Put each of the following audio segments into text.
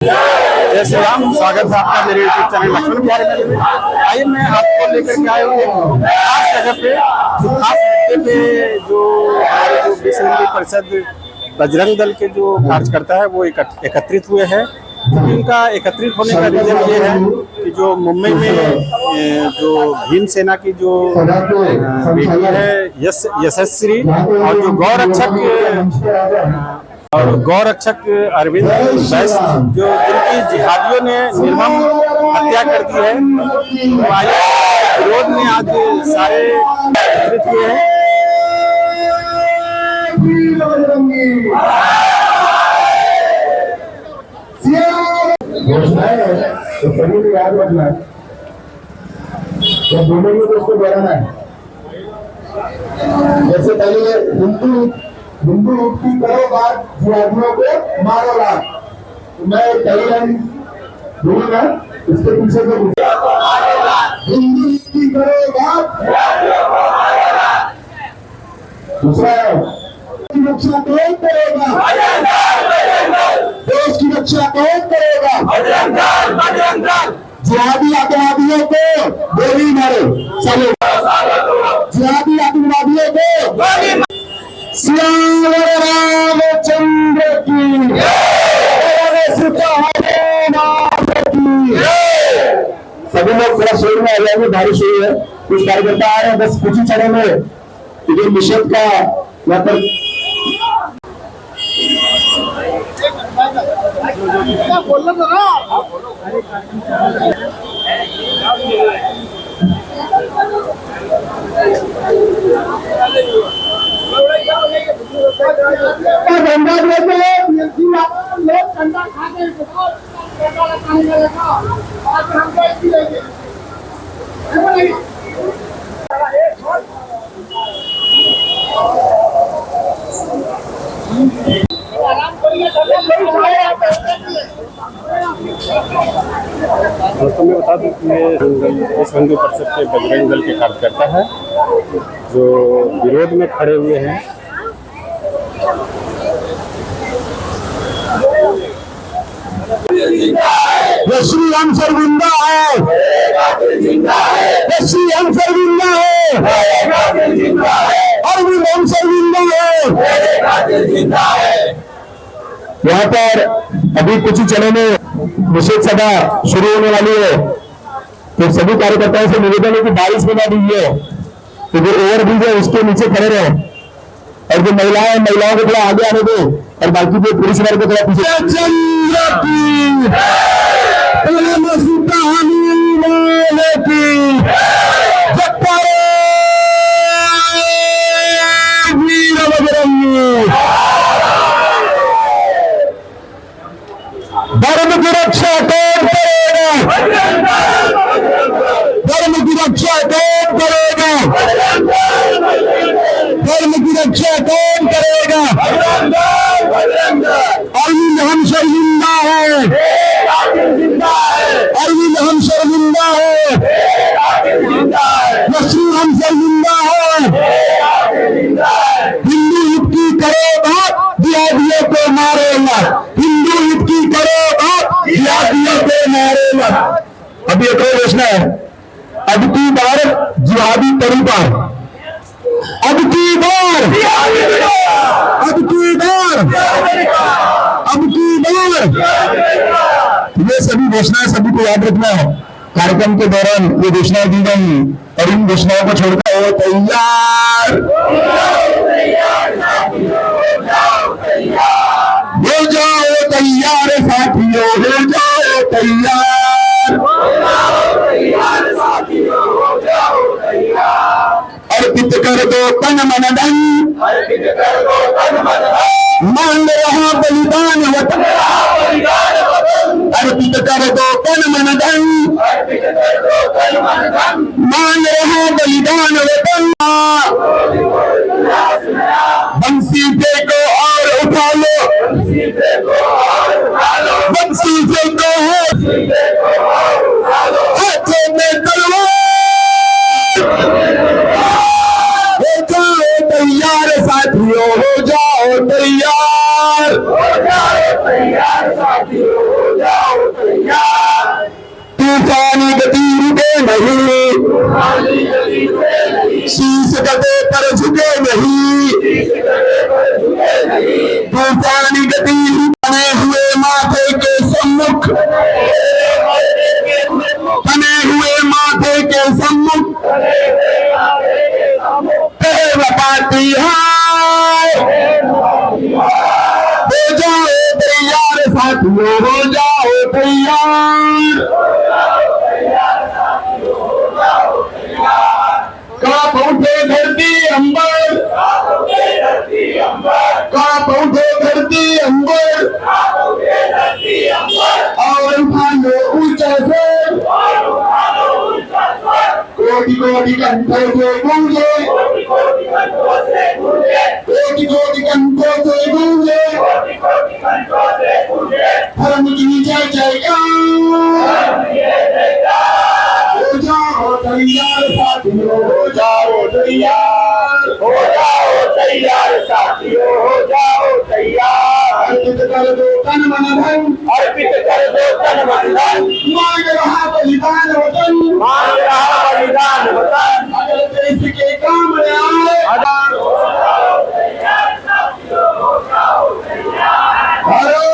जय श्री राम। स्वागत है आपका मेरे यूट्यूब चैनल लक्ष्मण बिहारी मेले में। आइए मैं आपको लेकर के आया हूँ एक खास जगह पे, खास मुद्दे पे, जो हमारे जो विश्व हिंदू परिषद बजरंग दल के जो कार्यकर्ता है वो एकत्रित हुए हैं। क्योंकि उनका एकत्रित होने का रीजन ये है कि जो मुंबई में जो भीम सेना की जो बेटी है यशस्वी और जो गौरक्षक अरविंद बैस, जो जिनकी जिहादियों ने निर्मम हत्या कर दी है, तो विरोध में आज सारे एकत्रित हुए हैं। तो सभी को याद रखना है, जब बोलेंगे तो उसको बढ़ाना है। जैसे पहले हिंदू युक्ति करो बात, जिहादियों को मारो रात। तो मैं कई लाइन बोलूंगा, इसके पीछे से हिंदू युक्ति करो बात, दूसरा की रक्षा कौन करेगा, देश की रक्षा कौन करेगा, जिहादी आतंकवादियों को गोली मारो, चलो जिहादी आतंकवादियों को सियावर रामचंद्र की सभी लोग थोड़ा शोर में आ जाएंगे, बारिश हुई है, कुछ कार्यकर्ता आ रहे हैं, बस कुछ ही चरण में जो निषेध का यहाँ पर ठंडा खा दोस्तों मैं बता दूं कि ये विश्व हिंदू परिषद के बजरंग दल के कार्यकर्ता है जो विरोध में खड़े हुए हैं। श्री राम सरविंदा है, श्री राम सरविंदा है, अरविंद राम सरविंदा है। यहाँ पर अभी कुछ ही चरण में निषेध सभा शुरू होने वाली है, तो सभी कार्यकर्ताओं से निवेदन है कि बारिश में ना भीगिए, तो जो ओवर ब्रिज है उसके नीचे खड़े रहे, और जो महिलाओं को थोड़ा आगे आने दो, और बाकी जो पुलिस वर्ग को थोड़ा पीछे। धर्म की रक्षा कौन करेगा, धर्म की रक्षा कौन करेगा, धर्म की रक्षा कौन करेगा। अरविंद हम शर्मिंदा है, अरविंद हम शर्मिंदा है, नसीर हम शर्मिंदा है। हिंदू युक्ति करेगा, जिहादियों को मारेगा, हिंदू युक्ति करेगा, जिहादियों को मारेगा। अभी एक और घोषणा है, अब की बार जिहादी तरीका, अब की बार, अब की बार, अब की बार। ये सभी घोषणाएं सभी को याद रखना है। कार्यक्रम के दौरान ये घोषणाएं दी गई, और इन घोषणाओं को छोड़कर हो तैयार, हो जाओ तैयार साथियों, हो जाओ तैयार, अर्पित कर दो तन मन धन, मान रहा बलिदान वतन, अर्पित कर दो तन मन धन, मान रहा बलिदान वतन। बंसी फेंको और उठा लो, बंसी फेंको हाथों में तलवार, हो जाओ तैयार साथियों, हो जाओ तैयार, हो जाओ तैयार साथियों, हो जाओ तूफानी गति रुके नहीं, शीश गदे पर झुके नहीं, तूफानी गति बने हुए माथे के सम्मुख, बने हुए माथे के सम्मुख पाती है। हो जाओ तैयार साथियों, हो जाओ तैयार, कांप उठे धरती अंबर, कांप उठे धरती अंबर, और उठानो ऊंचा से, कोटि कोटि कंठों से गूंजे, कोटि कोटि कंठों से गूंजे, धर्म की जय जयकार। हो जाओ तैयार साथियों, हो जाओ तैयार, हो जाओ तैयार साथियों, हो जाओ तैयार। अर्पित कर दो तन मन धन, अर्पित कर दो तन मन धन, मांग रहा बलिदान वतन, मांग रहा बलिदान वतन, अगर देश के काम में आए। भारत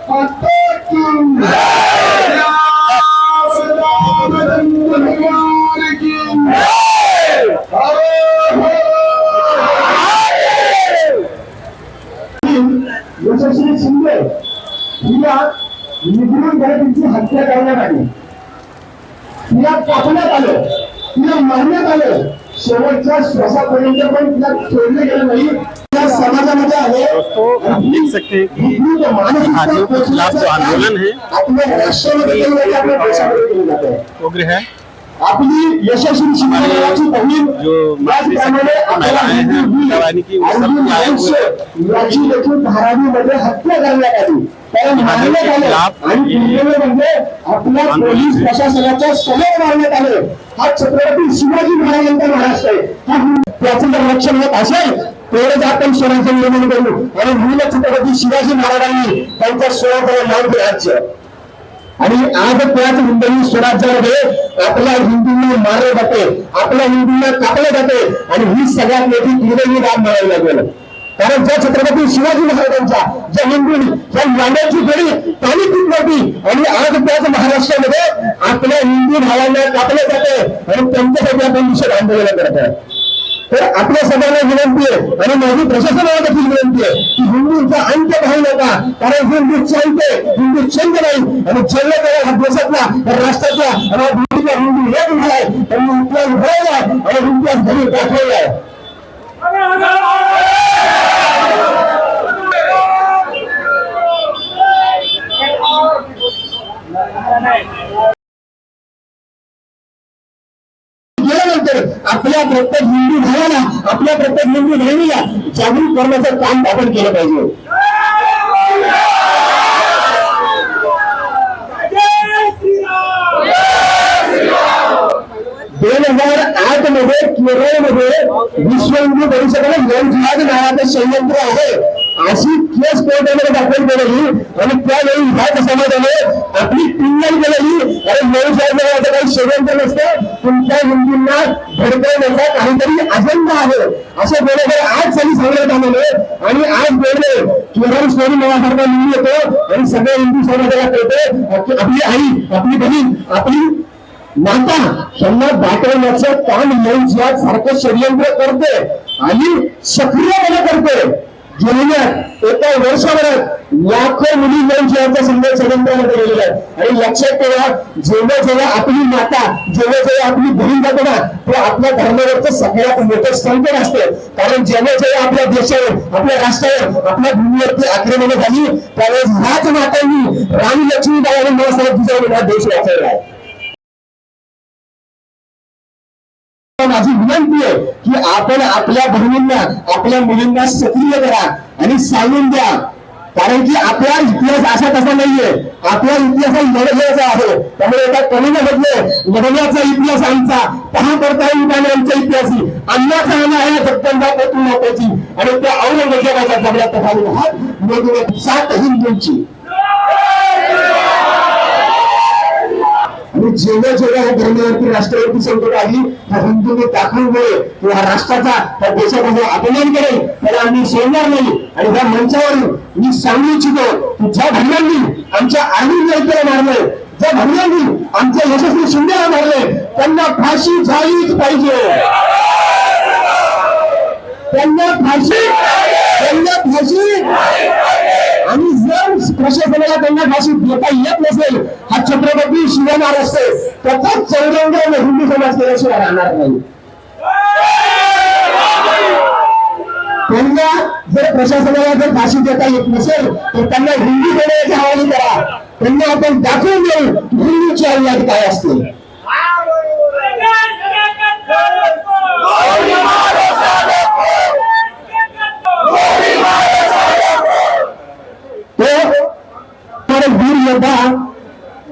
माता की जय, भगवान की जय। यशस्वी शिंदे हिला निवडून त्यांची हत्या करण्यात आली, तिला कापण्यात आलं, तिला मारण्यात आलं, शेवटच्या श्वासापर्यंत पण तिला सोडलं गेलं नाही। या समाजामध्ये आहे दोस्तों, आप देख सकते हैं कि हाथियों के खिलाफ जो आंदोलन है आपल्या राष्ट्रामध्ये आपल्या देशामध्ये केलं जात आहे। उग्र है। आपली यशस्वी शिंदेची बहीण जो त्याचप्रमाणे महिलाएं हैं, जवानी की वो सब आए हुए हैं। याची देखील धारावीमध्ये हत्या करण्यात आली, कारण मारण्यात आलं आणि दुर्दैव म्हणजे आपल्या पोलीस प्रशासनाच्या समोर मारण्यात आलं। हा छत्रपती शिवाजी महाराजांचा महाराष्ट्र आहे, त्याचं जर रक्षण होत असेल तेवढंच आपण स्वराज्य निर्माण करू। आणि म्हणून छत्रपती शिवाजी महाराजांनी त्यांच्या स्वराज्याला नाव दिलं राज्य, आणि आज त्याच हिंदवी स्वराज्यामध्ये आपल्या हिंदूंना मारले जाते, आपल्या हिंदूंना कापले जाते, आणि ही सगळ्यात मोठी दुर्दैवी बाब म्हणावी लागेल। कारण ज्या छत्रपती शिवाजी महाराजांच्या ज्या हिंदूंनी ज्या लांड्याची गडी पाणी पित नव्हती, आणि आज त्याच महाराष्ट्रामध्ये आपल्या हिंदू भावांना कापले जाते, आणि त्यांच्यासाठी आपण विषय आंदोलन करत आहे। तर आपल्या सगळ्यांना विनंती आहे, आणि माझी प्रशासनाला देखील विनंती आहे की हिंदूंचा अंत पाहू नका, कारण हिंदू चालते, हिंदू चंद नाही, आणि जन्म केला हा देशातला राष्ट्रातला हिंदू एक झालाय, त्यांनी इतिहास घडवलाय आणि इतिहास घरी दाखवलाय। गेल्यानंतर आपल्या प्रत्येक हिंदू भावाला, आपल्या प्रत्येक हिंदू बहिणीला जागृत करण्याचं काम आपण केलं पाहिजे। 2008 मध्ये केरळमध्ये विश्व हिंदू परिषदेने जय जिहाद नावाचं षडयंत्र आहे अशी केस कोर्टामध्ये दाखल केलेली, आणि त्यावेळी ह्याच समाजाने आपली टिंगल केलेली, अरे जय जिहाद नावाचं काही षडयंत्र नसतं, तुमच्या हिंदूंना भडकवण्याचा काहीतरी अजेंडा आहे असं बरोबर आज साली सांगण्यात आलेले। आणि आज बोलले केरळ स्टोरी नावासारखा निधी येतो आणि सगळ्या हिंदू समाजाला कळते आपली आई, आपली बहीण, आपली माता त्यांना दाखवण्याचं काम जय जिहाद सारखं षडयंत्र करते आणि सक्रियपणे करते। गेल्या एका वर्षभरात लाखो मुली जय जिहादचा संदेश षडयंत्रामध्ये गेलेला आहे, आणि लक्षात ठेवा जेव्हा जेव्हा आपली माता, जेव्हा जेव्हा आपली बहीण जाते ना, ते आपल्या धर्मावरचं सगळ्यात मोठं संकट असतं, कारण जेव्हा जेव्हा आपल्या देशावर, आपल्या राष्ट्रावर, आपल्या भूमीवरती आक्रमणं झाली त्यावेळेस ह्याच मातांनी राणी लक्ष्मीबाई आणि मासाहेब जिजाऊंनी हा देश वाचवला आहे। माझी विनंती आहे की आपण आपल्या बहिणींना, आपल्या मुलींना सक्रिय करा आणि सांगून द्या, कारण की आपला इतिहास असा तसा नाहीये, आपला इतिहास लढण्याचा आहे। त्यामुळे एका कवीने म्हटले लढण्याचा इतिहास आमचा, पहा करता येईल आमचा इतिहासी, अन्नाचा अन्ना आहे जगदंबा पतू मातेची, आणि त्या औरंगजेबाचा जगला तफावत हात मोजून 7 हिंदूंची। आणि जेव्हा जेव्हा या धर्मावरती राष्ट्रावरती संकट आली त्या हिंदूंनी दाखवले या राष्ट्राचा त्या देशाचा अपमान करेल त्याला आम्ही सोडणार नाही. आणि या मंचावरून मी सांगू इच्छितो की ज्या धर्मांनी आमच्या आर्मी मारलंय, ज्या धर्मांनी आमच्या यशस्वी शिंदेला मारले, त्यांना फाशी झालीच पाहिजे. त्यांना फाशी आणि जर प्रशासनाला त्यांना फाशी देता येत नसेल, हा छत्रपती शिवाजी महाराज त्याचा चौरंग हिंदू समाज केल्याशिवाय राहणार नाही. त्यांना जर प्रशासनाला जर फाशी देता येत नसेल तर त्यांना हिंदू देण्याचे हवाले करा. त्यांना आपण दाखवून देऊ हिंदूची अवलाद काय असते. तो वीर योद्धा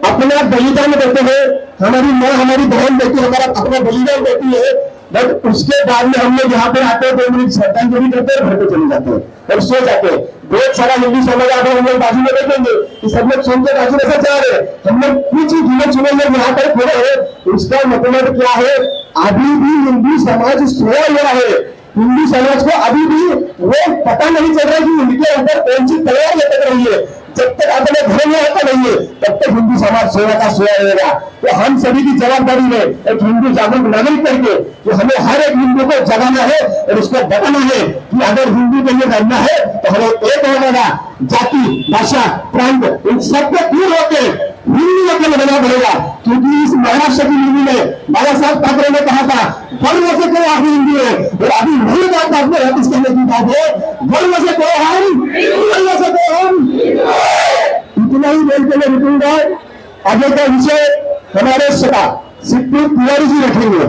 अपना बलिदान देते हैं, हमारी माँ हमारी बहन देती है, हमारा अपना बलिदान देती है, बट उसके बाद में हम लोग यहाँ पे आते हैं 2 मिनट श्रद्धांजलि करते हैं, घर पे चले जाते हैं और सो जाते हैं. बहुत सारा हिंदू समाज आकर हम लोग बाजू में देखेंगे कि सब लोग सुनते बाजू में से जा रहे, हम लोग कुछ ही गिने चुने लोग यहाँ पर खड़े हैं. उसका मतलब क्या है, अभी भी हिंदू समाज सोया हुआ है. हिंदू समाज को अभी भी वो पता नहीं चल रहा कि उनके ऊपर कौन सी तलवार लटक रही है. जब तक अपने घर में आता नहीं है तब तक हिंदू समाज सोया का सोया रहेगा. तो हम सभी की जवाबदारी है एक हिंदू जागरूक नागरिक करके कि हमें हर एक हिंदू को जगाना है और उसको बताना है कि अगर हिंदू के लिए लड़ना है तो हमें एक होगा, जाति भाषा प्रांत इन सबको दूर होकर हिंदू के लिए बनना पड़ेगा. क्योंकि इस महाराष्ट्र की मूवी में बाबा साहब ठाकरे ने कहा था गर्व से कोई आप हिंदू है, और अभी वही बात आपने हथिस करने की बात है, गर्व से कोई हम, गर्व से कोई हम. इतना ही बोल के मैं रुकूंगा. आगे का विषय हमारे सभा सिद्धू तिवारी जी रखेंगे.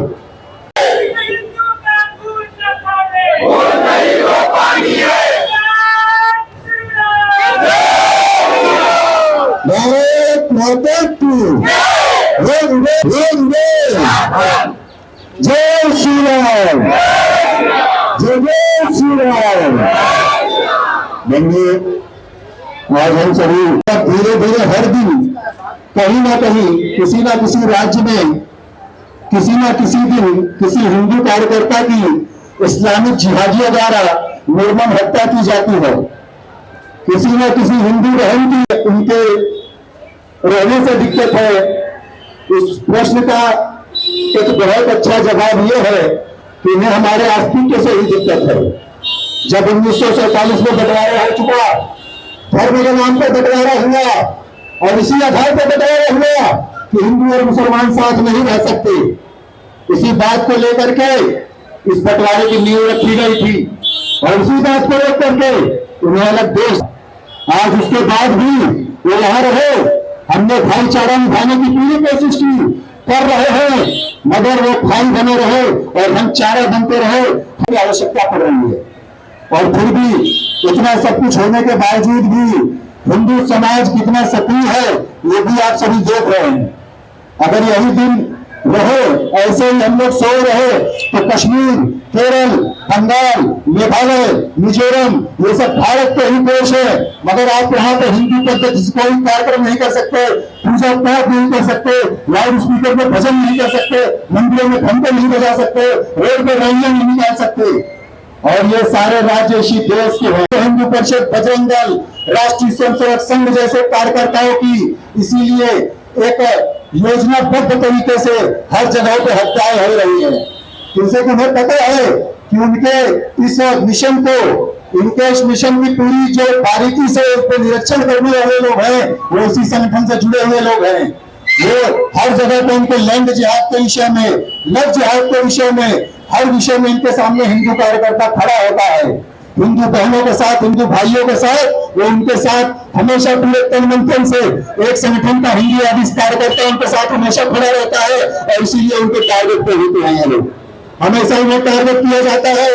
भारत माता की जय श्री राम, जय श्री राम. आज हम सभी धीरे धीरे हर दिन कहीं ना कहीं किसी ना किसी राज्य में किसी ना किसी दिन किसी हिंदू कार्यकर्ता की इस्लामिक जिहादियों द्वारा निर्मम हत्या की जाती है. किसी न किसी हिंदू बहन की उनके रहने से दिक्कत है. इस प्रश्न का एक बहुत अच्छा जवाब यह है कि इन्हें हमारे अस्तित्व से ही दिक्कत है. जब 1947 में बंटवारा हो चुका, धर्म के नाम पर बंटवारा हुआ और इसी आधार पर बंटवारा हुआ कि हिंदू और मुसलमान साथ नहीं रह सकते, इसी बात को लेकर के इस बंटवारे की नींव रखी गई थी और इसी बात को लेकर के उन्हें अलग देश. आज उसके बाद भी वो यहाँ रहे. हमने भाईचारा निभाने की पूरी कोशिश की, कर रहे हैं, मगर वो भाई बने रहे और हम चारा बनते रहे. हमें आवश्यकता पड़ रही है और फिर भी इतना सब कुछ होने के बावजूद भी हिंदू समाज कितना सक्रिय है ये भी आप सभी देख रहे हैं. अगर यही दिन रहे ऐसे ही हम लोग सो रहे तो कश्मीर, केरल, बंगाल, मेघालय, मिजोरम ये सब भारत के ही देश है, मगर आप यहाँ पे हिंदू पद्धति से कोई कार्यक्रम नहीं कर सकते, पूजा पाठ नहीं कर सकते, लाउड स्पीकर में भजन नहीं कर सकते, मंदिरों में घंटे नहीं बजा सकते, रोड पे रैलियां नहीं निकाल सकते. और ये सारे राज्य इसी देश के हैं. हिंदू परिषद, बजरंग दल, राष्ट्रीय स्वयंसेवक संघ जैसे कार्यकर्ताओं की इसीलिए एक योजनाबद्ध तरीके से हर जगह पे हत्याएं हो रही है. जिनसे तुम्हें पता है कि उनके इस मिशन को, इनके इस मिशन की पूरी जो बारीकी से उस पर निरीक्षण करने वाले लोग हैं वो इसी संगठन से जुड़े हुए लोग हैं. वो हर जगह पे उनके लैंड जिहाद के विषय में, लव जिहाद के विषय में, हर विषय में इनके सामने हिंदू कार्यकर्ता खड़ा होता है. हिंदू बहनों के साथ, हिंदू भाइयों के साथ वो उनके साथ हमेशा पूरे तन मन धन से एक संगठन का हिंदू आदि कार्यकर्ता उनके साथ हमेशा खड़ा रहता है और इसीलिए उनके टारगेट पे होते हैं ये लोग. हमेशा उन्हें टारगेट किया जाता है,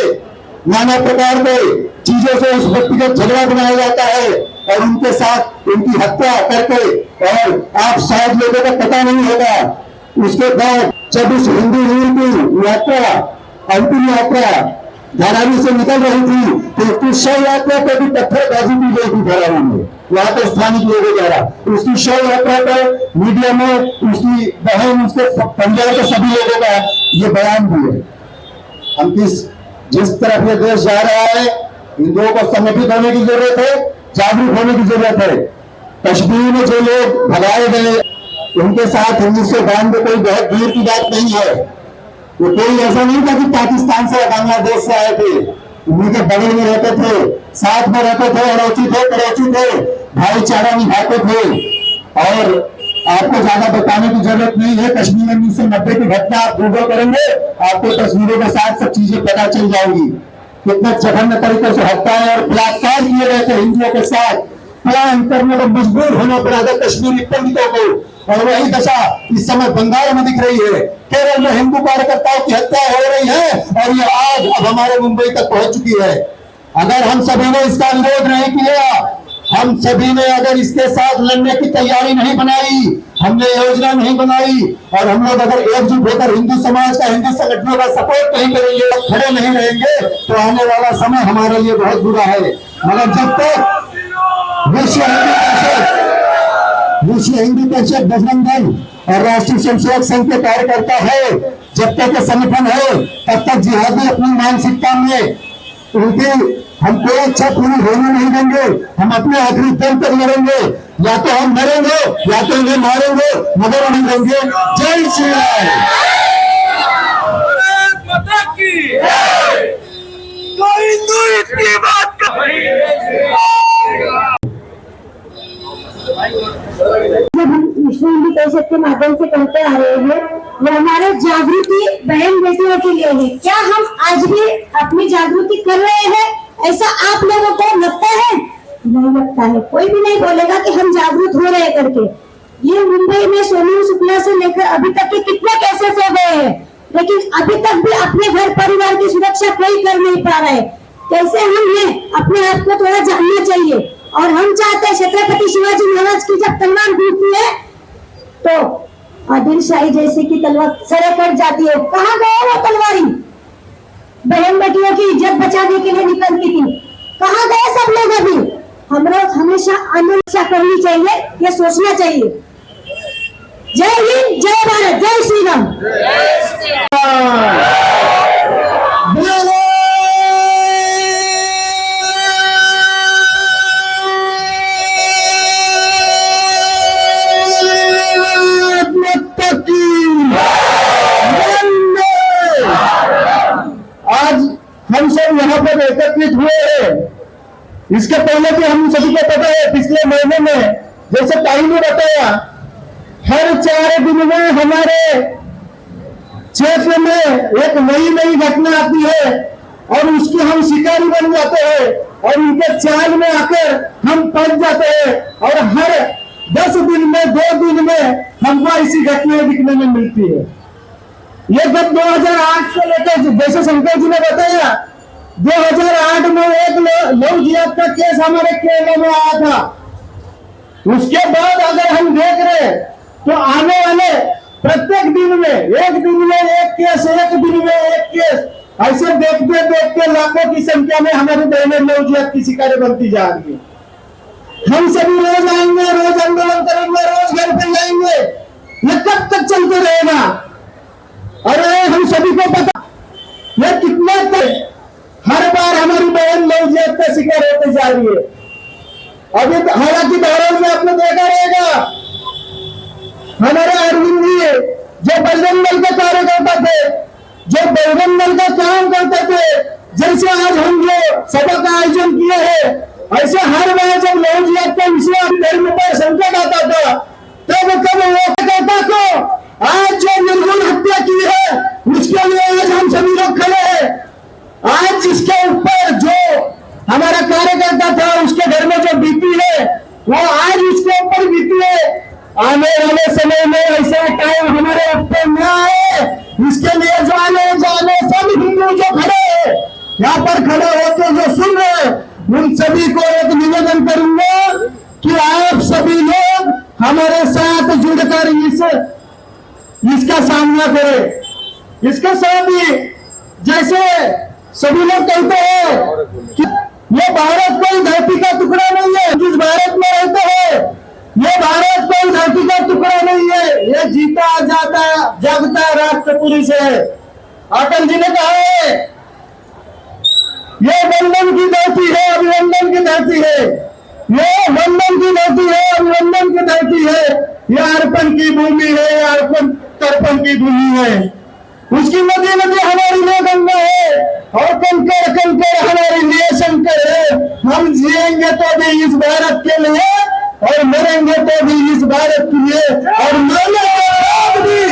नाना प्रकार के चीजों से उस व्यक्तिगत झगड़ा बनाया जाता है और उनके साथ उनकी हत्या करके. और आप शायद लोगों को पता नहीं होगा, उसके बाद जब उस हिंदू वीर की यात्रा, अंतिम यात्रा धारावी से निकल रही थी तो उसकी शव यात्रा पर भी पत्थरबाजी की गई थी धारावी में. वहां पे स्थानिक लोगों द्वारा उसकी शव यात्रा पर मीडिया में उसकी बहन, उसके परिवार के सभी लोगों का ये बयान भी है। हम जिस तरफ ये देश जा रहा है, हिंदुओं को संगठित होने की जरूरत है, जागरूक होने की जरूरत है। कश्मीर में जो लोग भगाए गए उनके साथ 1992 कोई बहुत दूर की बात नहीं है। वो कोई ऐसा नहीं था कि पाकिस्तान से बांग्लादेश से आए थे, उनके बगल में रहते थे, साथ में रहते थे, अड़ोसी थे, पड़ोसी थे, भाईचारा निभाते थे। और आपको ज्यादा बताने की जरूरत नहीं है, कश्मीर में 1990 की घटना आप गूगल करेंगे, आपको तस्वीरों के साथ सब चीजें पता चल जाएंगी। कितने जघन्य तरीके से हत्याएं और बलात्कार किए गए थे हिंदुओं के साथ, पलायन करने को मजबूर होना पड़ा था कश्मीरी पंडितों को। और वही दशा इस समय बंगाल में दिख रही है, केरल में हिंदू कार्यकर्ताओं की हत्या हो रही है, और ये आग अब हमारे मुंबई तक पहुंच चुकी है। अगर हम सभी ने इसका विरोध नहीं किया, हम सभी ने अगर इसके साथ लड़ने की तैयारी नहीं बनाई, हमने योजना नहीं बनाई, और हम लोग अगर एकजुट होकर हिंदू समाज का, हिंदू संगठनों का सपोर्ट नहीं करेंगे, खड़े नहीं रहेंगे, तो आने वाला समय हमारे लिए बहुत बुरा है। मगर जब तक विश्व हिंदू परिषद, बजरंग दल और राष्ट्रीय स्वयंसेवक संघ के कार्यकर्ता है, जब तक ये संगठन है, तब तक जिहादी अपनी मानसिकता में उनकी हम कोई इच्छा पूरी होने नहीं देंगे। हम अपने आखिरी दम तक लड़ेंगे, या तो हम मरेंगे या तो इन्हें मारेंगे, मगर नहीं देंगे। जय श्री राम। जब हम विश्व हिंदू परिषद के माध्यम से करते आ रहे हैं, वो हमारे जागृति बहन बेटियों के लिए है। क्या हम आज भी अपनी जागृति कर रहे हैं? ऐसा आप लोगों को लगता है? नहीं लगता है। कोई भी नहीं बोलेगा कि हम जागरूक हो रहे करके। ये मुंबई में सोनू शुक्ला से लेकर अभी तक के कितने केसेस हो गए हैं, लेकिन अभी तक भी अपने घर परिवार की सुरक्षा कोई कर नहीं पा रहे। कैसे हम हैं, अपने आप को थोड़ा जानना चाहिए। और हम चाहते हैं छत्रपति शिवाजी महाराज की जब तलवार घूमती है तो आदिलशाही जैसे की तलवार सरे कट जाती है। कहाँ गए वो तलवारी? बहन बेटियों की इज्जत बचाने के लिए निकलती थी, कहाँ गए सब लोग? अभी हम लोग हमेशा अनुरक्षा करनी चाहिए, ये सोचना चाहिए। जय हिंद, जय भारत, जय श्री राम। हम सब यहाँ पर एकत्रित हुए हैं। इसके पहले भी हम सभी को पता है, पिछले महीने में जैसे टाइम ने बताया, हर 4 दिन में हमारे क्षेत्र में एक नई घटना आती है और उसके हम शिकारी बन जाते हैं और उनके चाल में आकर हम फंस जाते हैं। और हर 10 दिन में 2 दिन में हमको ऐसी घटनाएं दिखने में मिलती है। ये जब 2008 से लेकर, जैसे शंकर जी ने बताया, 2008 में एक लव जिहाद का केस हमारे केरल में आया था। उसके बाद अगर हम देख रहे तो आने वाले प्रत्येक दिन में एक केस, एक दिन में एक केस, ऐसे देखते देखते लाखों की संख्या में हमारी बहनें लव जिहाद की शिकारें बनती जा रही है। हम सभी रोज आएंगे, रोज आंदोलन करेंगे, रोज घर पे जाएंगे, ये कब तक चलते रहेगा? अरे हम सभी को पता ये कितना तक हर बार हमारी बहन लव जिहाद का शिकार होते जा रही है। अभी हालांकि बहरौल में आपने देखा रहेगा, हमारे अरविंद जी जो बजरंग दल के कार्यकर्ता थे, जो बजरंग दल का काम करते थे, जैसे आज हम जो सभा का आयोजन किए हैं, ऐसे हर बार जब लव जिहाद का विषय धर्म पर संकट आता था, तब वो कहता को आज जो निर्गुण हत्या की है उसके लिए आज हम सभी लोग खड़े हैं। आज जिसके ऊपर जो हमारा कार्यकर्ता था उसके घर में जो बीती है वो आज उसके ऊपर बीती है। आने वाले समय में ऐसा टाइम हमारे ऊपर न आए, इसके लिए जाने सब हिंदू जो खड़े हैं, यहाँ पर खड़े होकर जो सुन रहे हैं, उन सभी को एक निवेदन करूंगा कि आप सभी लोग हमारे साथ जुड़कर इसका सामना करें। इसके साथ ही जैसे सभी लोग कहते हैं कि ये भारत कोई धरती का टुकड़ा नहीं है। जिस भारत में रहते हैं, ये भारत कोई धरती का टुकड़ा नहीं है। ये जीता जाता जागता राष्ट्र पुरुष है। अटल जी ने कहा है, ये वंदन की धरती है, अभिवंदन की धरती है। ये वंदन की धरती है, अभिवंदन की धरती है। ये अर्पण की भूमि है, अर्पण तर्पण की भूमि है। उसकी नदी नदी हमारी लिए गंगा है, और कंकड़ कंकड़ हमारे लिए शंकर है। हम जिएंगे तो भी इस भारत के लिए, और मरेंगे तो भी इस भारत के लिए। और मरने के बाद भी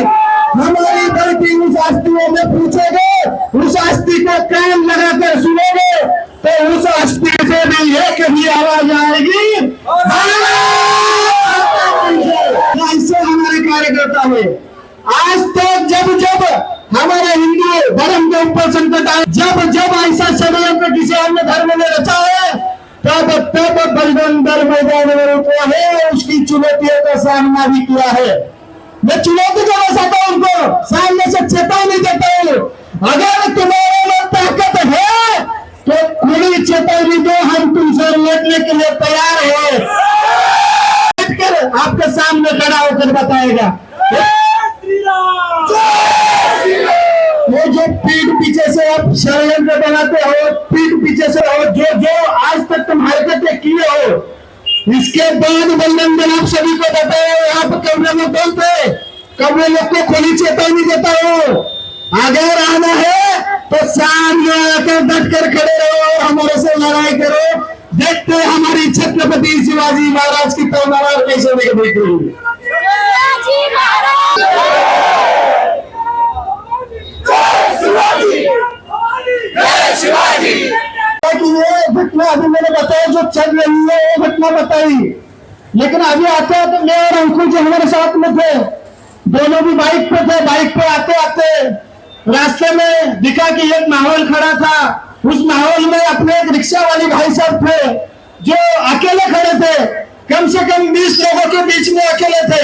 हमारी बेटी उस अस्थियों में पूछेगा, उस अस्थि को कान लगाकर सुनोगे, तो उस अस्थि से भी एक ही आवाज आएगी, ऐसे हमारे कार्यकर्ता है। आज तक जब जब हमारे हिंदू धर्म के ऊपर संकट आए, जब जब ऐसा षड्यंत्र किसी अन्य धर्म ने रचा है, तब तब बलवंतर मैदान में उतरा है, उसकी चुनौतियों का सामना भी किया है। मैं चुनौती को बसाता हूं, उनको सामने से चेतावनी देता हूं, अगर तुम्हारे में ताकत है तो खुली चेतावनी दो, हम तुमसे लड़ने के लिए तैयार हैं। आपके सामने खड़ा होकर बताएगा। वो जो पीठ पीछे से आप षड्यंत्र बनाते हो, पीठ पीछे से हो, जो जो आज तक तुम हरकतें किए हो, इसके बाद बलवंत आप सभी को बताओ, आप कमरे में बोलते, कमरे लोग को खुली चेतावनी देता हो, अगर आना है तो सामने आकर डट कर खड़े रहो और हमारे से लड़ाई करो। देखते हैं हमारी छत्रपति शिवाजी महाराज की तलवार कैसे देख रही है। ये घटना अभी मैंने बताया जो चल रही है, वो घटना बताई, लेकिन अभी आते हैं तो मैं और अंकुर जी हमारे साथ में थे, दोनों भी बाइक पे थे। बाइक पे आते आते रास्ते में दिखा कि एक माहौल खड़ा था। उस माहौल में अपने एक रिक्शा वाली भाई साहब थे जो अकेले खड़े थे, कम से कम 20 लोगों के बीच में अकेले थे।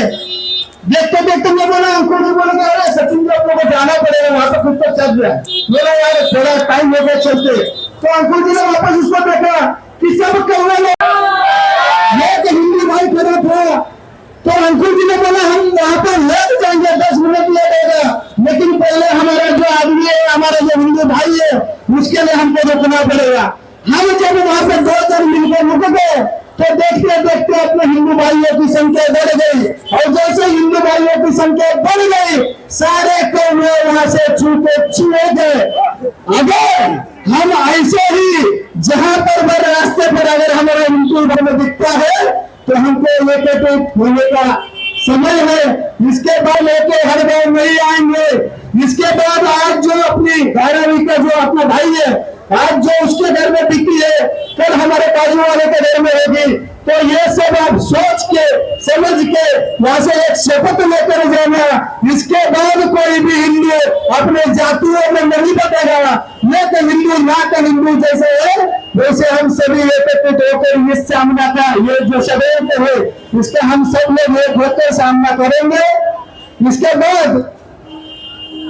देखते देखते मैं बोला, अंकुर जी बोला, अरे सचिन जी आप लोगों को जाना पड़ेगा, वहां पर कुछ तो चल रहा है। बोला यार थोड़ा टाइम हो गया चलते। तो अंकुर जी ने वापस उसको देखा कि सब कमरे में एक हिंदी भाई खड़ा था। तो अंकुर जी ने बोला हम वहां पर लग जाएंगे, 10 मिनट लगेगा, लेकिन पहले हमारा जो आदमी है, हमारा जो हिंदू भाई है, उसके लिए हमको रुकना पड़ेगा। हम जब वहां पर 2-4 मिनट रुक गए तो देखते देखते अपने हिंदू भाइयों की संख्या बढ़ गई, और जैसे हिंदू भाइयों की संख्या बढ़ गई, सारे कौमे वहां से छूटे गए। अगर हम ऐसे ही जहां पर रास्ते पर अगर हमारा हिंदू धर्म दिखता है तो हमको एकत्रित होने का समय है। इसके बाद लेके हर गांव नहीं आएंगे। इसके बाद आज जो अपनी धारावी का जो अपना भाई है, आज जो उसके घर में बिकती है, कल हमारे बाजू वाले के घर में होगी। तो ये सब आप सोच के समझ के वहां से एक शपथ लेकर जाना। इसके बाद कोई भी हिंदू अपने जातियों में नहीं बटेगा, ये तो हिंदू ना तो हिंदू जैसे है, वैसे हम सभी एकत्रित होकर इस सामना का ये जो षड्यंत्र है, इसका हम सब लोग एक होकर सामना करेंगे। इसके बाद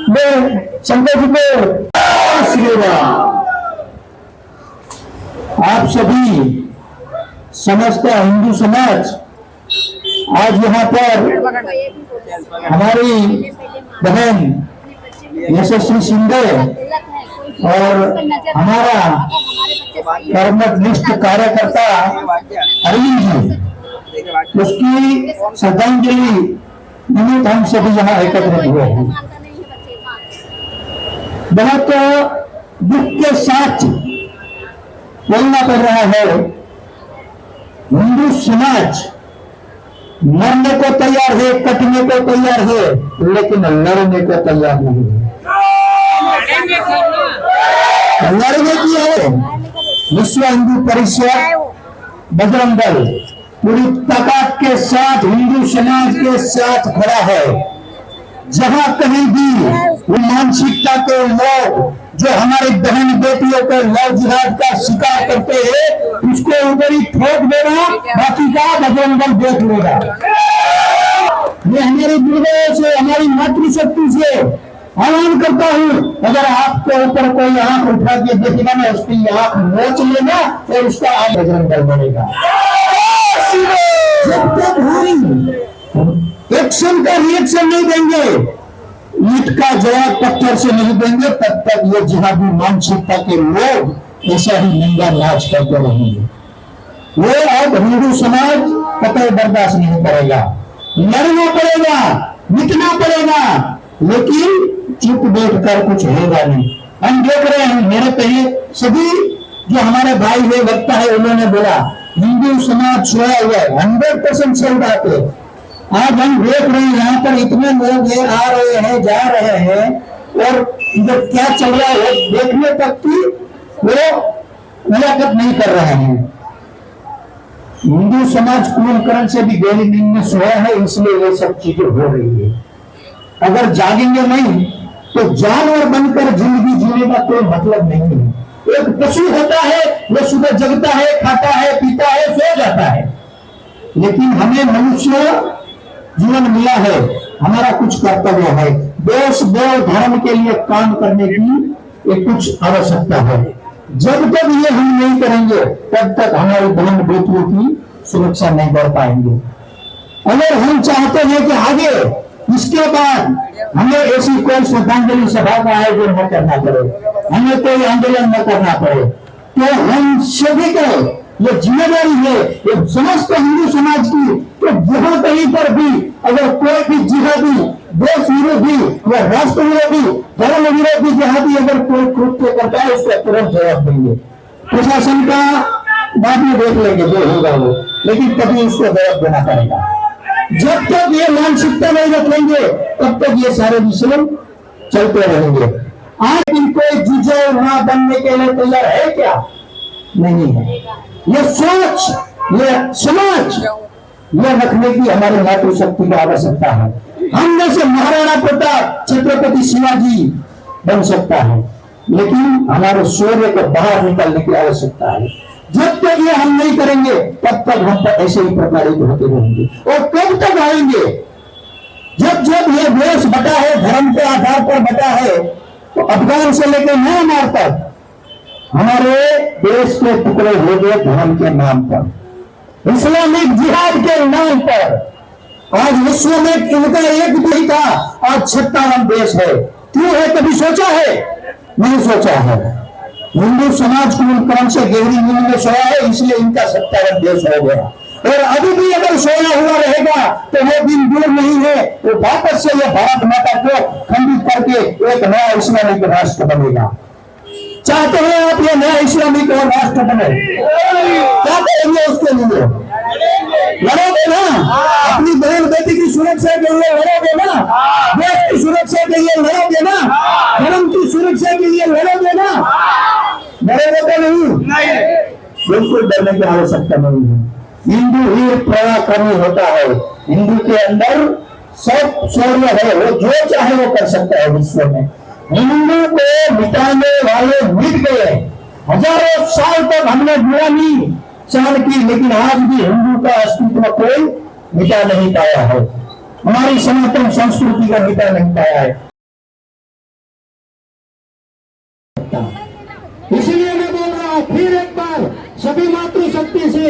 मैं शंकर जी को श्री राम, आप सभी समस्त हिंदू समाज आज यहाँ पर हमारी बहन यशस्वी शिंदे और हमारा कर्मनिष्ठ कार्यकर्ता अरविंद जी, उसकी श्रद्धांजलि निमित्त हम सभी यहाँ एकत्रित हुए हैं। बहुत दुख के साथ बोलना पड़ रहा है, हिंदू समाज मरने को तैयार है, कटने को तैयार है, लेकिन लड़ने को तैयार नहीं है। लड़ने की है विश्व हिंदू परिषद, बजरंग दल पूरी ताकत के साथ हिंदू समाज के साथ खड़ा है। जहां कहीं भी वो मानसिकता के लोग जो हमारी बहन बेटियों को लव जिहाद का शिकार करते हैं, उसको उधर ही ठोक देना, बाकी का बजरंग दल देख लेगा। ये हमारी दुर्गा से, हमारी मातृशक्ति से आह्वान करता हूँ, अगर आपके ऊपर कोई आंख उठा के देखेगा ना, उसकी आंख नोच लेना और उसका आंख बजरंग दल बनेगा। जब तक हम एक्शन का रिएक्शन नहीं देंगे, ईंट का जवाब पत्थर से नहीं देंगे, तब तक ये जिहादी मानसिकता के लोग ऐसा ही निंदा नाच करते रहेंगे। वो अब हिंदू समाज कतई बर्दाश्त नहीं करेगा, लड़ना पड़ेगा, मिटना पड़ेगा, लेकिन चुप बैठकर कुछ होगा नहीं। हम देख रहे हैं, मेरे पहले सभी जो हमारे भाई है, वक्ता है, उन्होंने बोला हिंदू समाज सोया हुआ है, 100% सही बात है। आज हम देख रहे हैं यहाँ पर इतने लोग हैं, आ रहे हैं, जा रहे हैं, और इधर क्या चल रहा है देखने तक की वो मुलाकात नहीं कर रहे हैं। हिंदू समाज कुंभकर्ण से भी गहरी नींद में सोया है, इसलिए ये सब चीजें हो रही है। अगर जागेंगे नहीं तो जानवर बनकर जिंदगी जीने का कोई मतलब नहीं है। एक पशु होता है, वो सुबह जगता है, खाता है, पीता है, सो जाता है, लेकिन हमें मनुष्य जीवन मिला है, हमारा कुछ कर्तव्य है, देश देव धर्म के लिए काम करने की एक कुछ आवश्यकता है। जब तक ये हम नहीं करेंगे, तब तक हमारी बहन बेटियों की सुरक्षा नहीं कर पाएंगे। अगर हम चाहते हैं कि आगे इसके बाद हमें ऐसी कोई श्रद्धांजलि सभा का आयोजन न करना पड़े, हमें कोई आंदोलन न करना पड़े, तो हम सभी को ये जिम्मेदारी है, ये समस्त हिंदू समाज की, तो जहां कहीं पर भी अगर कोई भी जिहादी, देश विरोधी या राष्ट्र विरोधी, धर्म विरोधी जिहादी अगर कोई कृत्य करता है, उसका तुरंत जवाब देंगे। प्रशासन का बाद में देख लेंगे जो होगा वो, लेकिन तभी उसको जवाब देना पड़ेगा। जब तक ये मानसिकता नहीं रखेंगे, तब तक ये सारे विषय चलते रहेंगे। आज इनको जुझारू ना बनने के लिए तैयार है क्या? नहीं है। ये सोच, ये समाज, ये रखने की हमारे मातृशक्ति की आवश्यकता है। हम में से महाराणा प्रताप, छत्रपति शिवाजी बन सकता है, लेकिन हमारे शौर्य को बाहर निकालने की आवश्यकता है। जब तक ये हम नहीं करेंगे, तब तक हम ऐसे ही प्रताड़ित होते रहेंगे। और कब तक आएंगे? जब जब ये देश बटा है, धर्म के आधार पर बटा है, तो अफगान से लेकर म्यांमार तक हमारे देश के टुकड़े हो गए धर्म के नाम पर, इस्लामिक जिहाद के नाम पर। आज विश्व में इनका एक भी था, आज 57 देश है। क्यों है? कभी सोचा है? नहीं सोचा है। हिंदू समाज कुंभकर्ण से गहरी नींद में सोया है, इसलिए इनका 57 देश हो गया। और अभी भी अगर सोया हुआ रहेगा तो वो दिन दूर नहीं है, तो वापस से ये भारत माता को खंडित करके एक नया इस्लामिक राष्ट्र बनेगा। चाहते हैं आप ये नया इस्लामिक और राष्ट्र बने? क्या करेंगे उसके लिए? लड़ोगे ना? अपनी बहन बेटी की सुरक्षा के लिए लड़ोगे ना? देश की सुरक्षा के लिए लड़ोगे ना? धर्म की सुरक्षा के लिए लड़ोगे ना? डरोगे तो नहीं? बिल्कुल डरने की आवश्यकता नहीं है। हिंदू ही पराक्रमी होता है। हिंदू के अंदर सब शौर्य है, वो जो चाहे वो कर सकता है विश्व में। हिंदू को मिटाने वाले मिट गए। हजारों साल तक हमने गुलामी सहन की, लेकिन आज भी हिंदू का अस्तित्व कोई मिटा नहीं पाया है। हमारी सनातन संस्कृति का मिटा नहीं पाया है। इसीलिए मैं बोल रहा हूं फिर एक बार सभी मातृशक्ति से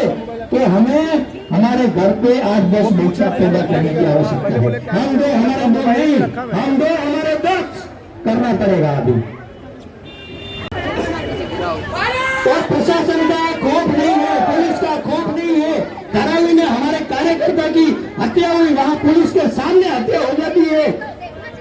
कि हमें हमारे घर पे 8-10 बच्चा पैदा करने की आवश्यकता है। हम दो हमारे दो नहीं, हम दो हमारे 10 करना पड़ेगा अभी। और प्रशासन का खौफ नहीं है, पुलिस का खौफ नहीं है। कराली में हमारे कार्यकर्ता की हत्या हुई, वहां पुलिस के सामने हत्या हो जाती है।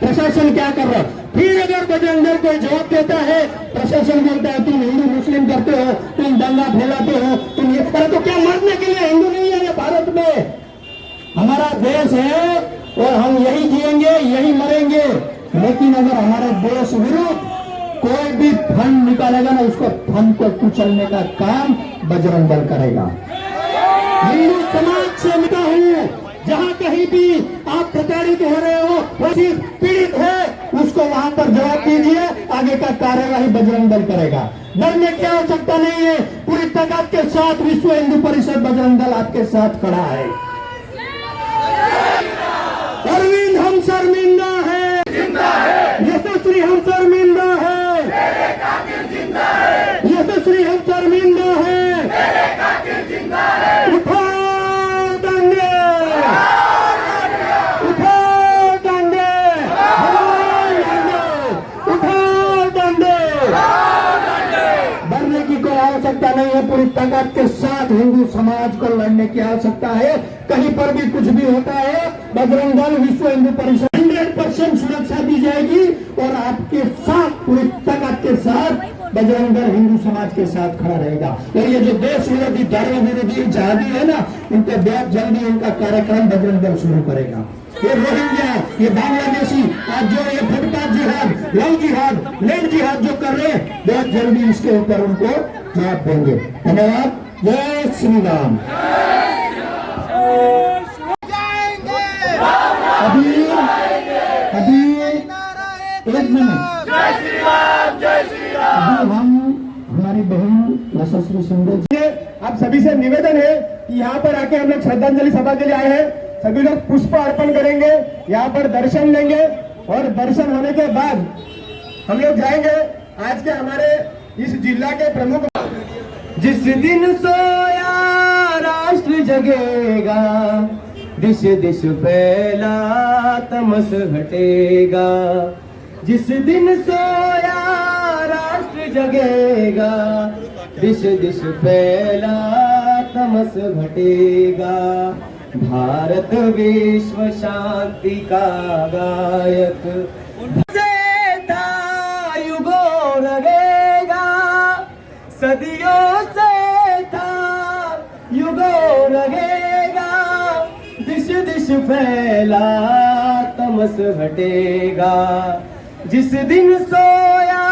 प्रशासन क्या कर रहा है? फिर अगर बजरंग दल कोई जवाब देता है, प्रशासन बोलता है तुम हिंदू मुस्लिम करते हो, तुम दंगा फैलाते हो, तुम ये करे, तो क्या मरने के लिए हिंदू नहीं है? भारत में हमारा देश है और हम यही जिएंगे, यही मरेंगे। लेकिन अगर हमारे देश विरुद्ध कोई भी फंड निकालेगा ना, उसको फंड को कुचलने का काम बजरंग दल करेगा। हिंदू समाज से मिला हूं, जहां कहीं भी आप प्रताड़ित हो रहे हो, वो सिर्फ पीड़ित है, उसको वहां पर जवाब दीजिए। आगे का कार्यवाही बजरंग दल करेगा। डरने की आवश्यकता नहीं है। पूरी ताकत के साथ विश्व हिंदू परिषद बजरंग दल आपके साथ खड़ा है। अरविंद हम शर्मिंदा है, ये तो पूरी ताकत के साथ हिंदू समाज को लड़ने की आवश्यकता है। कहीं पर भी कुछ भी होता है, बजरंग दल विश्व हिंदू परिषद 100% सुरक्षा दी जाएगी और आपके साथ पूरी ताकत के साथ बजरंग दल हिंदू समाज के साथ खड़ा रहेगा। और ये जो देश विरोधी धर्म विरोधी जहादी है ना, इनके बहुत जल्दी इनका कार्यक्रम बजरंग दल शुरू करेगा। ये रोहिंग्या, ये बांग्लादेशी, आज जो ये फुटपाथ जिहाद, लव जिहाद, लैंड जिहाद जो कर रहे हैं, बहुत जल्दी इसके ऊपर उनको जवाब देंगे। धन्यवाद। जय श्री राम। अभी एक मिनट, अभी हम हमारी बहन यशस्वी सिंह, आप सभी से निवेदन है कि यहाँ पर आके हम लोग श्रद्धांजलि सभा के लिए आए हैं। सभी लोग पुष्प अर्पण करेंगे, यहाँ पर दर्शन लेंगे और दर्शन होने के बाद हम लोग जाएंगे आज के हमारे इस जिला के प्रमुख। जिस दिन सोया राष्ट्र जगेगा, दिश दिश फैला तमस हटेगा। जिस दिन सोया राष्ट्र जगेगा, दिश दिश फैला तमस घटेगा। भारत विश्व शांति का गायक से था युगों रहेगा, सदियों से था युगों रहेगा। दिश दिश फैला तमस हटेगा। जिस दिन सोया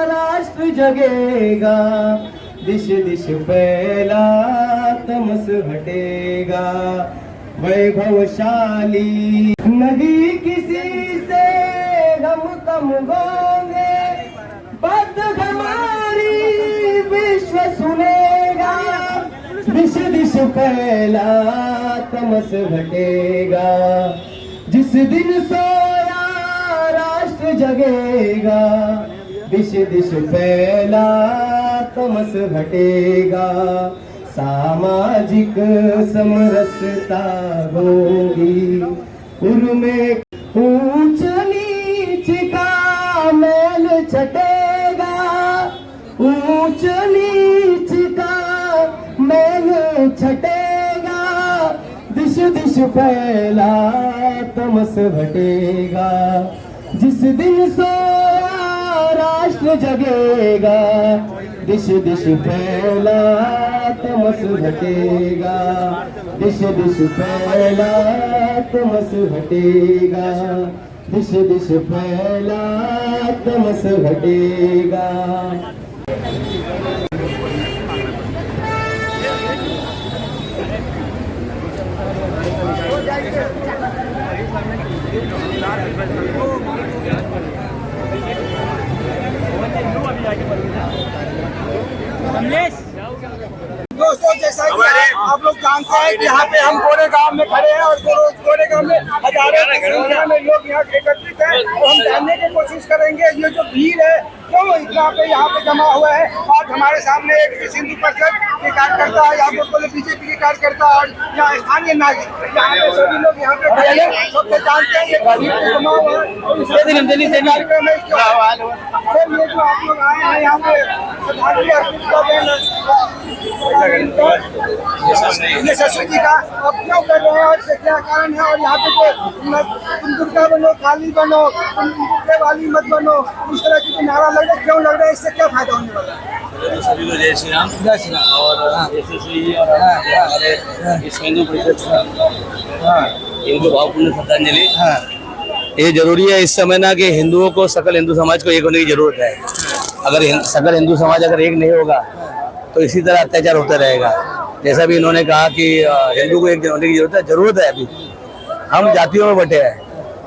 राष्ट्र जगेगा, दिश दिश फैला तमस हटेगा। वैभवशाली नहीं किसी से हम कम होंगे, बात हमारी विश्व सुनेगा। दिश दिश फैला तमस घटेगा। जिस दिन सोया राष्ट्र जगेगा, दिश दिश फैला तमस घटेगा। सामाजिक समरसता होगी, उनमें ऊंच नीच का मेल छटेगा। ऊंच नीच का मेल छटेगा। दिश दिश फैला तमस घटेगा। जिस दिन सोया राष्ट्र जगेगा, दिश दिश फैला तमस घटेगा। दिश दिश फैला तमस घटेगा। दिश दिश फैला तमस घटेगा। दोस्तों, जैसा कि आप लोग जानते हैं कि यहाँ पे हम गोरेगांव में खड़े हैं और गोरेगांव में हजारों की संख्या में लोग यहाँ एकत्रित हैं। तो हम जानने की कोशिश करेंगे ये जो भीड़ है क्यों इतना पे यहाँ पे जमा हुआ है। और हमारे सामने एक हिंदू परिषद के कार्यकर्ता है, यहाँ पे बीजेपी के कार्यकर्ता और यहाँ स्थानीय नागरिक, यहाँ पे सभी लोग यहाँ पे खड़े हैं। सबसे जानते हैं ये भीड़ जमा हुआ है। कार्यक्रम है सर, ये जो आप लोग आए हैं यहाँ पे श्रद्धांजलि अर्पित कर रहे हैं यशस्वी जी का, अब क्यों कर रहे हैं और इसका क्या कारण है। और यहाँ पे तुम दुर्गा बनो, काली बनो, तुम दुर्गे वाली मत बनो, इस तरह की नारा लग रहा है, क्यों लग रहा है, इससे क्या फायदा होने वाला है। तो सभी को जय श्री राम। जय श्री राम। और यशस्वी जी और हमारे इस हिंदू परिषद इनको भावपूर्ण श्रद्धांजलि। ये जरूरी है इस समय ना कि हिंदुओं को, सकल हिंदू समाज को एक होने की जरूरत है। अगर सकल हिंदू समाज अगर एक नहीं होगा तो इसी तरह अत्याचार होता रहेगा। जैसा भी इन्होंने कहा कि हिंदू को एक होने की जरूरत है। अभी हम जातियों में बटे हैं,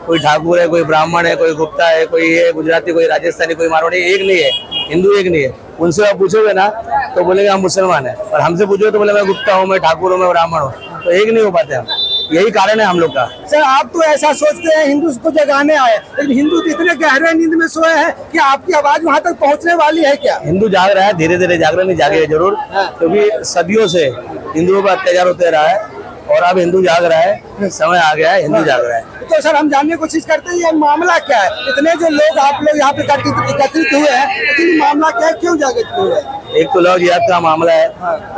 कोई ठाकुर है, कोई ब्राह्मण है, कोई गुप्ता है, कोई है गुजराती, कोई राजस्थानी, कोई मारवाड़ी, एक नहीं है, हिंदू एक नहीं है। उनसे आप पूछोगे ना तो बोलेंगे हम मुसलमान हैं, और हमसे पूछोगे तो बोले मैं गुप्ता हूँ, मैं ठाकुर हूँ, मैं ब्राह्मण हूँ। तो एक नहीं हो पाते हम, यही कारण है हम लोग का। सर, आप तो ऐसा सोचते हैं हिंदू को जगाने आए, लेकिन हिंदू इतने गहरे नींद में सोए हैं कि आपकी आवाज वहाँ तक पहुँचने वाली है क्या। हिंदू जाग रहा है, धीरे धीरे जाग रहा है, जागेगा जरूर, क्योंकि सदियों से हिंदुओं पर अत्याचार होते रहा है और अब हिंदू जाग रहा है, समय आ गया है, हिंदू जाग रहा है। तो सर, हम जानने की कोशिश करते हैं ये मामला क्या है। इतने जो लोग आप लोग यहाँ पे एकत्रित हुए हैं, लेकिन मामला क्या है, क्यों जागृत हुए हैं। एक तो लव जिहाद का मामला है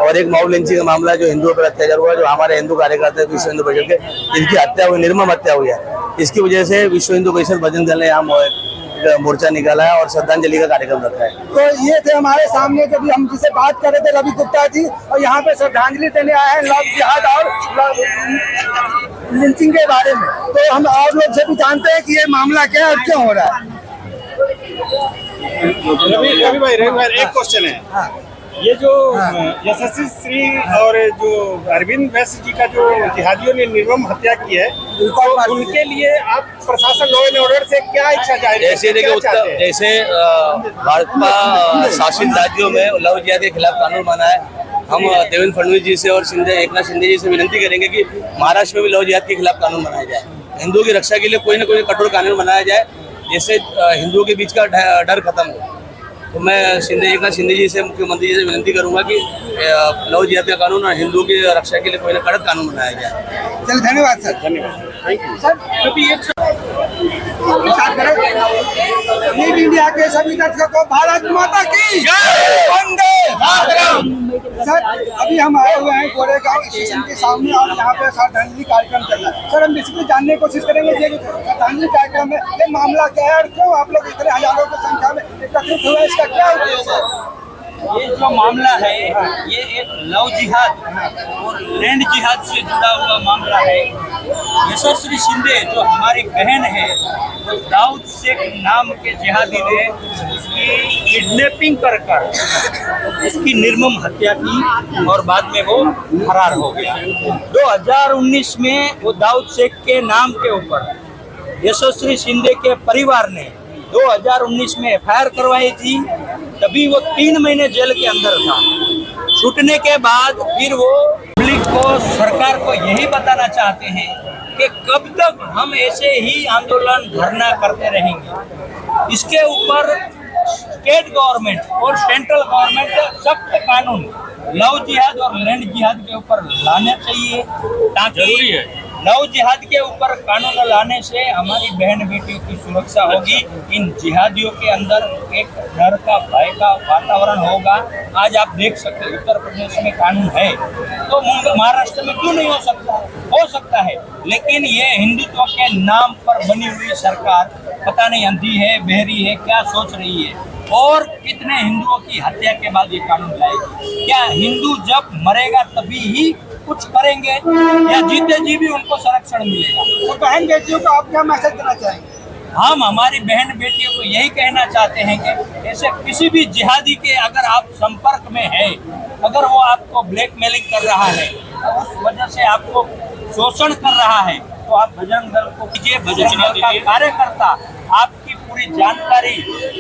और एक मॉब लिंचिंग का मामला है जो हिंदुओं पर अत्याचार हुआ, जो हमारे हिंदू कार्यकर्ता विश्व हिंदू परिषद के जिनकी हत्या हुई, निर्मम हत्या हुई है। इसकी वजह से विश्व हिंदू परिषद बजरंग दल ने यहाँ मोर्चा निकाला है और श्रद्धांजलि का कार्यक्रम रखा है। तो ये थे हमारे सामने जब हम जिसे बात कर रहे थे रवि गुप्ता जी, और यहाँ पे श्रद्धांजलि देने आए हैं लव जिहाद और लिंचिंग के बारे में। तो हम और लोग से भी जानते हैं कि ये मामला क्या है और क्यों हो रहा है। रवि भाई एक क्वेश्चन है। हाँ। ये जो यशस्वी श्री और जो अरविंद वैश्य जी का जो जिहादियों ने निर्मम हत्या की है, तो उनके लिए आप प्रशासन लॉ एंड ऑर्डर से क्या इच्छा जाहिर करते हैं? जैसे देखिए उत्तर जैसे भाजपा शासित राज्यों में लव जिहाद के खिलाफ कानून बना है, हम देवेंद्र फडणवीस जी से और एकनाथ शिंदे जी से विनती करेंगे कि महाराष्ट्र में भी लव जिहाद के खिलाफ कानून बनाया जाए। हिंदुओं की रक्षा के लिए कोई ना कोई कठोर कानून बनाया जाए जिससे हिंदुओं के बीच का डर खत्म हो। तो मैं एकनाथ शिंदे जी से, मुख्यमंत्री जी से विनती करूंगा कि लव जिहाद का कानून और हिंदुओं की रक्षा के लिए कोई ना कड़क कानून बनाया जाए। चल धन्यवाद सर। धन्यवाद, थैंक यू सर कभी एक न्यू इंडिया के सभी दर्शकों को भारत माता की जय, वंदे मातरम। सर अभी हम आए हुए हैं गोरेगांव स्टेशन के सामने और यहाँ पे श्रद्धांजलि कार्यक्रम चल रहा है। सर हम बेसिकली जानने की कोशिश करेंगे ये श्रद्धांजलि कार्यक्रम में ये मामला क्या है और क्यों आप लोग इतने हजारों की संख्या में एकत्रित हुए, इसका क्या उद्देश्य है? ये जो मामला है ये एक लव जिहाद और लैंड जिहाद से जुड़ा हुआ मामला है। यशस्वी शिंदे जो हमारी बहन है, तो दाऊद शेख नाम के जिहादी ने उसकी किडनैपिंग कर उसकी निर्मम हत्या की और बाद में वो फरार हो गया। 2019 में वो दाऊद शेख के नाम के ऊपर यशस्वी शिंदे के परिवार ने 2019 में एफआईआर करवाई थी। तभी वो 3 महीने जेल के अंदर था। छूटने के बाद फिर वो पब्लिक को, सरकार को यही बताना चाहते हैं कि कब तक हम ऐसे ही आंदोलन धरना करते रहेंगे। इसके ऊपर स्टेट गवर्नमेंट और सेंट्रल गवर्नमेंट सख्त कानून लव जिहाद और लैंड जिहाद के ऊपर लाना चाहिए, ताकि लव जिहाद के ऊपर कानून लाने से हमारी बहन बेटियों की सुरक्षा होगी। इन जिहादियों के अंदर एक डर का, भय का वातावरण होगा। आज आप देख सकते हैं उत्तर प्रदेश में कानून है, तो महाराष्ट्र में क्यों नहीं हो सकता है। लेकिन ये हिंदुत्व के नाम पर बनी हुई सरकार पता नहीं अंधी है, बहरी है, क्या सोच रही है और कितने हिंदुओं की हत्या के बाद ये कानून लाएगी। क्या हिंदू जब मरेगा तभी ही कुछ करेंगे या जीते जी भी उनको संरक्षण मिलेगा? तो बहन बेटियों को आप क्या मैसेज देना चाहेंगे? हम हमारी बहन बेटियों को यही कहना चाहते हैं कि ऐसे किसी भी जिहादी के अगर आप संपर्क में है, अगर वो आपको ब्लैकमेलिंग कर रहा है, उस वजह से आपको शोषण कर रहा है, तो आप बजरंग दल को कीजिए। बजरंग दल का कार्यकर्ता आपकी पूरी जानकारी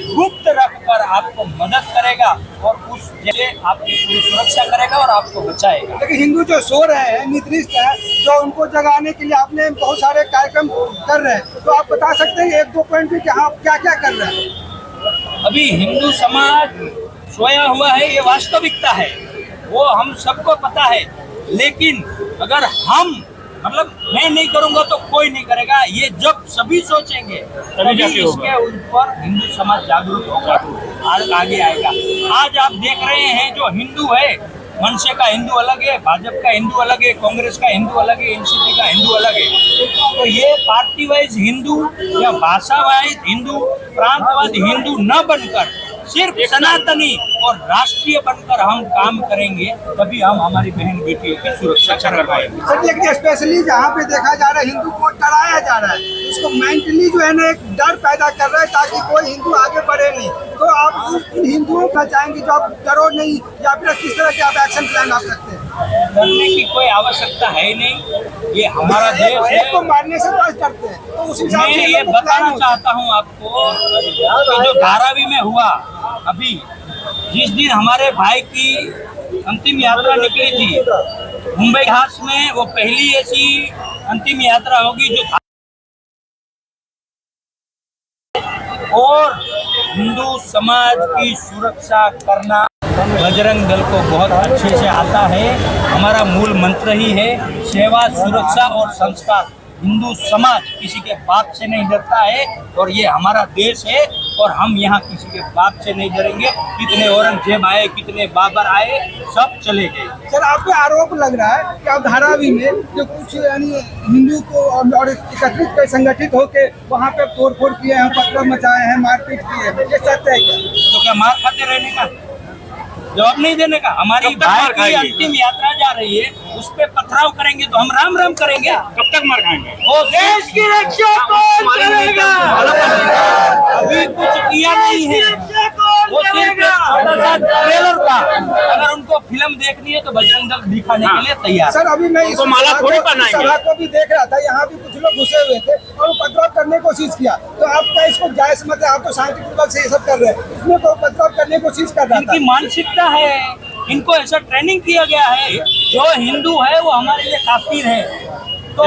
गुप्त रखकर आपको मदद करेगा और उस जगह आपकी पूरी सुरक्षा करेगा और आपको बचाएगा। लेकिन हिंदू जो सो रहे हैं, निद्रिस्त है, जो उनको जगाने के लिए आपने बहुत सारे कार्यक्रम कर रहे हैं, तो आप बता सकते हैं 1-2 पॉइंट भी कि आप क्या क्या कर रहे हैं? अभी हिंदू समाज सोया हुआ है, ये वास्तविकता है, वो हम सबको पता है। लेकिन अगर हम मैं नहीं करूंगा तो कोई नहीं करेगा, ये जब सभी सोचेंगे तभी इसके ऊपर हिंदू समाज जागरूक होगा और आगे आएगा। आज आप देख रहे हैं जो हिंदू है, मनसे का हिंदू अलग है, भाजपा का हिंदू अलग है, कांग्रेस का हिंदू अलग है, एनसीपी का हिंदू अलग है। तो ये पार्टी वाइज हिंदू या भाषा वाइज हिंदू, प्रांतवाद हिंदू न बनकर सिर्फ सनातनी और राष्ट्रीय बनकर हम काम करेंगे, तभी हम हमारी बहन बेटियों की सुरक्षा कर पाएंगे। सर लेकिन स्पेशली जहाँ पे देखा जा रहा है हिंदू को डराया जा रहा है, इसको मेंटली जो है ना एक डर पैदा कर रहा है ताकि कोई हिंदू आगे बढ़े नहीं। तो आप इन हिंदुओं को चाहेंगे जो आप डरो नहीं, या फिर किस तरह के आप एक्शन प्लान आप सकते हैं? डरने की कोई आवश्यकता है नहीं, ये हमारा देश है। को मारने से बस डरते हैं, तो उस हिसाब से मैं ये बताना चाहता हूँ आपको कि जो धारावी में हुआ अभी, जिस दिन हमारे भाई की अंतिम यात्रा निकली थी मुंबई हास में, वो पहली ऐसी अंतिम यात्रा होगी जो और हिंदू समाज की सुरक्षा करना बजरंग दल को बहुत अच्छे से आता है। हमारा मूल मंत्र ही है सेवा, सुरक्षा और संस्कार। हिंदू समाज किसी के बाप से नहीं डरता है और ये हमारा देश है और हम यहाँ किसी के बाप से नहीं डरेंगे। कितने औरंगजेब आए, कितने बाबर आए, सब चले गए। सर, आप पे आरोप लग रहा है कि आप धारावी में जो कुछ यानी हिंदू को और एकत्रित कर संगठित होके वहाँ पे तोड़फोड़ किए हैं, पथराव मचाए हैं, मारपीट की है, ये सत्य है क्या? तो क्या मार खाते रहने का जवाब नहीं देने का? हमारी भाई की अंतिम यात्रा जा रही है, उस पे पथराव करेंगे तो हम राम राम करेंगे। कब तक मार खाएंगे? वो देश की रक्षा कौन करेगा? अभी कुछ किया नहीं है, वो सिर्फ छोटा सा ट्रेलर था। अगर उनको फिल्म देखनी है तो बजरंग दल दिखाने के लिए तैयार। सर, अभी मैं इस सभा को भी देख रहा था, यहाँ भी कुछ लोग घुसे हुए थे और उपद्रव करने की कोशिश किया, तो आप क्या इसको जायज मत है? आप तो शांतिपूर्वक से ये सब कर रहे हैं, इसमें कोई उपद्रव करने की कोशिश कर रहा था। इनकी मानसिकता है, इनको ऐसा ट्रेनिंग किया गया है। जो हिंदू है वो हमारे लिए काफिर है, तो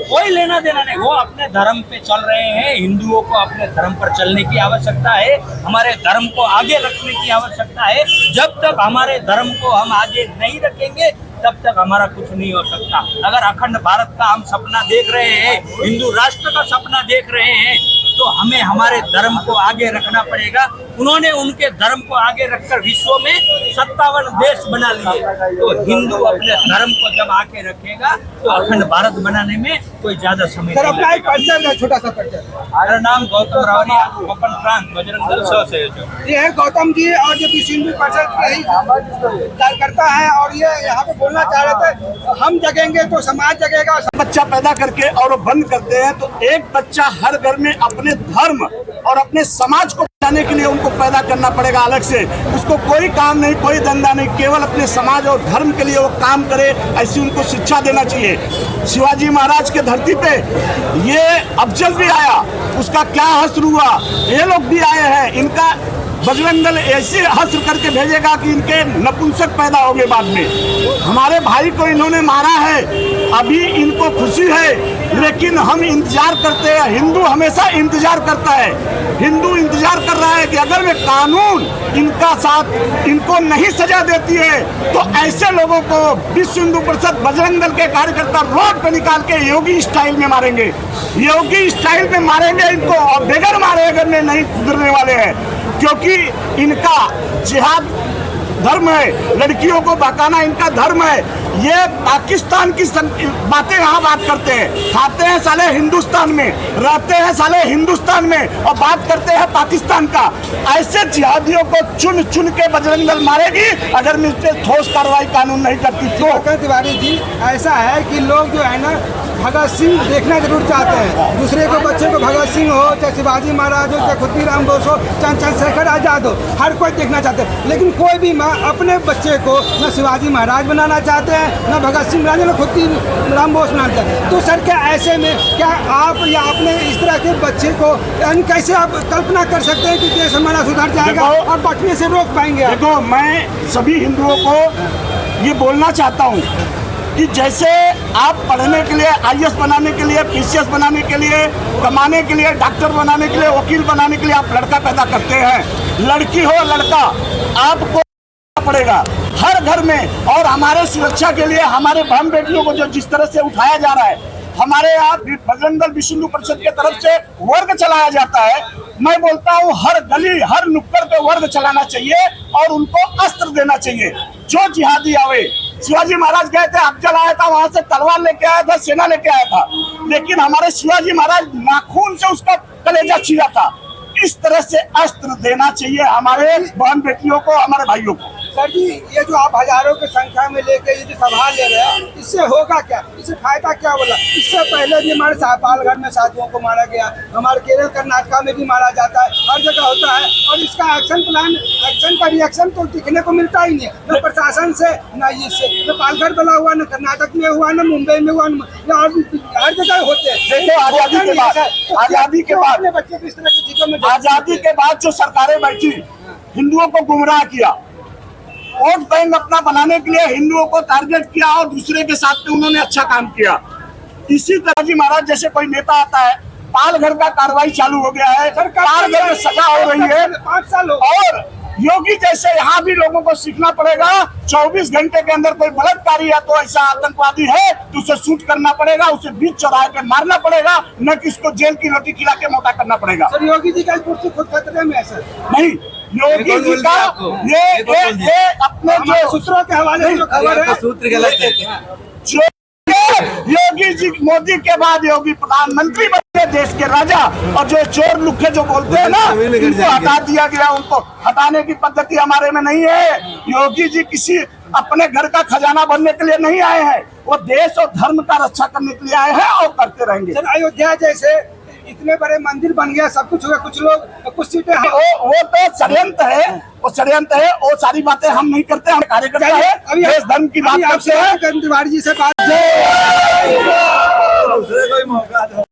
कोई लेना देना नहीं। वो अपने धर्म पे चल रहे हैं। हिंदुओं को अपने धर्म पर चलने की आवश्यकता है, हमारे धर्म को आगे रखने की आवश्यकता है। जब तक हमारे धर्म को हम आगे नहीं रखेंगे तब तक हमारा कुछ नहीं हो सकता। अगर अखंड भारत का हम सपना देख रहे हैं, हिंदू राष्ट्र का सपना देख रहे हैं, तो हमें हमारे धर्म को आगे रखना पड़ेगा। उन्होंने उनके धर्म को आगे रखकर विश्व में 57 देश बना लिए, तो हिंदू अपने धर्म को जब आके रखेगा तो अखंड भारत बनाने में कोई ज्यादा समय सर, नहीं अपना एक लगेगा। परिचय है, छोटा सा परिचय। मेरा नाम गौतम रावरिया, ओपन प्रांत बजरंग दल सहयोजक। ये है गौतम जी, और जो विश्व हिंदू परिषद के ही कार्यकर्ता है, और ये यहाँ पे बोलना चाह रहे थे, हम जगेंगे तो समाज जगेगा। बच्चा पैदा करके और वो बंद करते हैं, तो एक बच्चा हर घर में अपने धर्म और अपने समाज को बचाने के लिए उनको पैदा करना पड़ेगा अलग से। उसको कोई काम नहीं, कोई धंधा नहीं, केवल अपने समाज और धर्म के लिए वो काम करे, ऐसी उनको शिक्षा देना चाहिए। शिवाजी महाराज के धरती पे ये अफजल भी आया, उसका क्या हश्र हुआ, ये लोग भी आए हैं। इनका बजरंग दल ऐसे हश्र करके भेजेगा कि इनके नपुंसक पैदा होंगे बाद में। हमारे भाई को इन्होंने मारा है, अभी इनको खुशी है, लेकिन हम इंतजार करते हैं। हिंदू हमेशा इंतजार करता है। हिंदू इंतजार कर रहा है कि अगर वे कानून इनका साथ इनको नहीं सजा देती है तो ऐसे लोगों को विश्व हिंदू परिषद बजरंग दल के कार्यकर्ता रोड पे निकाल के योगी स्टाइल में मारेंगे। योगी स्टाइल में मारेंगे इनको, और बगैर मारे अगर नहीं सुधरने वाले हैं, क्योंकि इनका जिहाद धर्म है, लड़कियों को बहकाना इनका धर्म है। ये पाकिस्तान की बातें यहाँ बात करते हैं, खाते हैं साले हिंदुस्तान में, रहते हैं साले हिंदुस्तान में, और बात करते हैं पाकिस्तान का। ऐसे जिहादियों को चुन चुन के बजरंग दल मारेगी अगर मिलते ठोस कार्रवाई कानून नहीं करती तो। तिवारी जी, ऐसा है कि लोग जो है ना भगत सिंह देखना जरूर चाहते हैं, दूसरे को बच्चे को भगत सिंह हो, चाहे शिवाजी महाराज हो, चाहे खुदीराम बोस हो, चाहे चंद्रशेखर आजाद हो, हर कोई देखना चाहते हैं। लेकिन कोई भी माँ अपने बच्चे को न शिवाजी महाराज बनाना चाहते हैं, न भगत सिंह बनाना, न खुदीराम बोस बनाना चाहते हैं। तो सर, क्या ऐसे में क्या आप या अपने इस तरह के बच्चे को कैसे आप कल्पना कर सकते हैं कि देश हमारा सुधर जाएगा और बचने से रोक पाएंगे? देखो, मैं सभी हिंदुओं को ये बोलना चाहता हूँ कि जैसे आप पढ़ने के लिए, IAS बनाने के लिए, PCS बनाने के लिए, कमाने के लिए, डॉक्टर बनाने के लिए, वकील बनाने के लिए आप लड़का पैदा करते हैं, लड़की हो लड़का, आपको पड़ेगा हर घर में। और हमारे सुरक्षा के लिए हमारे बहन बेटियों को जो जिस तरह से उठाया जा रहा है, हमारे यहाँ बजरंग दल विश्व हिंदू परिषद की तरफ से वर्ग चलाया जाता है। मैं बोलता हूँ हर गली हर नुक्कड़ पे वर्ग चलाना चाहिए और उनको अस्त्र देना चाहिए। जो जिहादी आवे, शिवाजी महाराज गए थे, अफजल आया था, वहां से तलवार लेके आया था, सेना लेके आया था, लेकिन हमारे शिवाजी महाराज नाखून से उसका कलेजा छीना था। इस तरह से अस्त्र देना चाहिए हमारे बहन बेटियों को, हमारे भाइयों को। सर जी, ये जो आप हजारों की संख्या में लेके ये जो सभा ले रहे हैं, इससे होगा क्या, इससे फायदा क्या बोला? इससे पहले भी हमारे पालघर में साथियों को मारा गया, हमारे केरल कर्नाटका में भी मारा जाता है, हर जगह होता है, और इसका एक्शन प्लान, एक्शन का रिएक्शन तो दिखने को मिलता ही नहीं, न प्रशासन से, न इससे, न पालघर बना हुआ, न कर्नाटक में हुआ, न मुंबई में हुआ, हर जगह होते हैं। देखो, आजादी के बाद बच्चे को इस तरह की चीजों में, आजादी के बाद जो सरकारें बैठी, हिंदुओं को गुमराह किया, वोट बैंक अपना बनाने के लिए हिंदुओं को टारगेट किया और दूसरे के साथ में उन्होंने अच्छा काम किया। इसी तरह जी महाराज जैसे कोई नेता आता है, पालघर का कार्रवाई चालू हो गया है, पालघर में सजा हो रही है, 5 साल और योगी जैसे यहाँ भी लोगों को सीखना पड़ेगा। 24 घंटे के अंदर कोई बलात्कारी या तो ऐसा आतंकवादी है तो उसे शूट करना पड़ेगा, उसे बीच चौराहे पे मारना पड़ेगा, न कि उसको जेल की रोटी खिला के मोटा करना पड़ेगा। सर योगी जी का कुर्सी खुद खतरे में है सर। नहीं, योगी जी का ये अपने जो सूत्रों के हवाले से जो खबर है सूत्र गलत है। जो योगी जी मोदी के बाद योगी प्रधानमंत्री बने देश के राजा, और जो चोर लुखे जो बोलते हैं ना, उनको हटा दिया गया। उनको हटाने की पद्धति हमारे में नहीं है। योगी जी किसी अपने घर का खजाना बनने के लिए नहीं आए हैं, वो देश और धर्म का रक्षा करने के लिए आए हैं और करते रहेंगे। सर अयोध्या जैसे इतने बड़े मंदिर बन गया, सब कुछ हुआ, कुछ लोग कुछ सीटें वो तो षड्यंत्र है, वो षड्यंत्र है। वो सारी बातें हम नहीं करते, हम कार्यकर्ता है, देश धर्म की बात करते हैं। तिवारी जी से बात जय